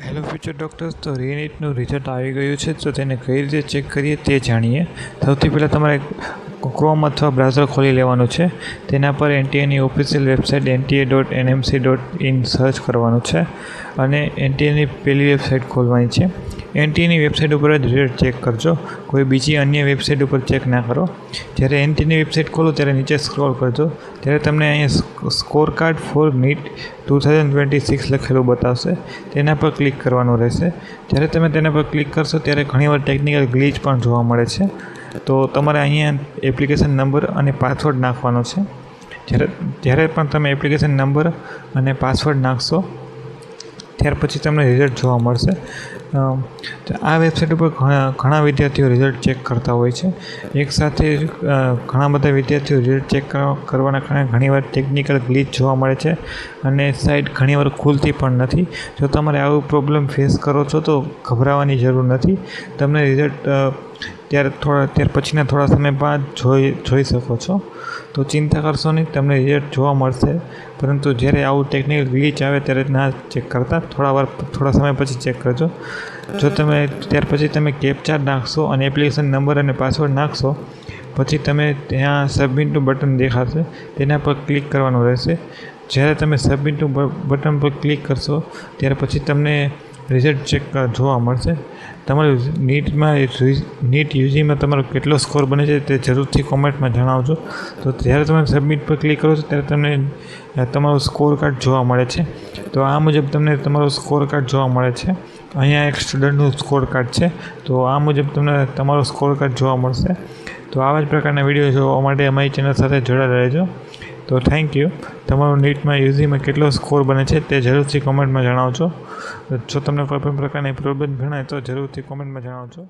Hello future doctors, તો રીનીટનું result આવી ગયું છે, તો તેને કઈ રીતે ચેક કરીએ તે જાણીએ. સૌથી પહેલાં તમારે ક્રોમ અથવા બ્રાઉઝર ખોલી લેવાનું છે. તેના પર એનટીએની ઓફિશિયલ વેબસાઇટ nta.nmc.in સર્ચ કરવાનું છે અને એનટીએની પહેલી વેબસાઇટ ખોલવાની છે. એનટીએની વેબસાઇટ ઉપર જ રિઝલ્ટ ચેક કરજો, કોઈ બીજી અન્ય વેબસાઇટ ઉપર ચેક ના કરો. જ્યારે એનટીએની વેબસાઇટ ખોલો ત્યારે નીચે સ્ક્રોલ કરજો, ત્યારે તમને અહીંયા સ્કોર કાર્ડ ફોર નીટ 2026 લખેલું બતાવશે. તેના પર ક્લિક કરવાનું રહેશે. જ્યારે તમે તેના પર ક્લિક કરશો ત્યારે ઘણીવાર ટેકનિકલ ગ્લિચ પણ જોવા મળે છે. તો તમારે અહીંયા એપ્લિકેશન નંબર અને પાસવર્ડ નાખવાનો છે. જ્યારે પણ તમે એપ્લિકેશન નંબર અને પાસવર્ડ નાખશો ત્યાર પછી તમને રિઝલ્ટ જોવા મળશે. આ વેબસાઇટ ઉપર ઘણા વિદ્યાર્થીઓ રિઝલ્ટ ચેક કરતા હોય છે. એકસાથે ઘણા બધા વિદ્યાર્થીઓ રિઝલ્ટ ચેક કરવાના કારણે ઘણીવાર ટેકનિકલ ગ્લિચ જોવા મળે છે અને સાઇટ ઘણીવાર ખુલતી પણ નથી. જો તમારે આવું પ્રોબ્લેમ ફેસ કરો છો તો ગભરાવાની જરૂર નથી. તમને રિઝલ્ટ ત્યાર પછીના થોડા સમય બાદ જોઈ શકો છો. તો ચિંતા કરશો નહીં, તમને રિઝલ્ટ જોવા મળશે. પરંતુ જ્યારે આવું ટેકનિકલ ગ્લિચ આવે ત્યારે ના ચેક કરતા, થોડા સમય પછી ચેક કરજો. જો ત્યાર પછી તમે કેપ્ચા નાખશો અને એપ્લિકેશન નંબર અને પાસવર્ડ નાખશો, પછી તમે ત્યાં સબમિટનું બટન દેખાશે, તેના પર ક્લિક કરવાનું રહેશે. જ્યારે તમે સબમિટનું બટન પર ક્લિક કરશો ત્યાર પછી તમને રિઝલ્ટ ચેક જોવા મળશે. તમારું નીટ યુજીમાં તમારો કેટલો સ્કોર બને છે તે જરૂરથી કોમેન્ટમાં જણાવજો. તો જ્યારે તમે સબમિટ પર ક્લિક કરો છો ત્યારે તમને તમારું સ્કોર કાર્ડ જોવા મળે છે. તો આ મુજબ તમને તમારું સ્કોર કાર્ડ જોવા મળે છે. અહીંયા એક સ્ટુડન્ટનું સ્કોર કાર્ડ છે, તો આ મુજબ તમને તમારું સ્કોર કાર્ડ જોવા મળશે. તો આવા જ પ્રકારના વિડીયો જોવા માટે અમારી ચેનલ સાથે જોડાયેલા રહેજો. તો થેન્ક યુ. તમારું નીટમાં યુજીમાં કેટલો સ્કોર બને છે તે જરૂરથી કોમેન્ટમાં જણાવજો. જો તમને કોઈ પણ પ્રકારની પ્રોબ્લેમ જણાય તો જરૂરથી કોમેન્ટમાં જણાવજો.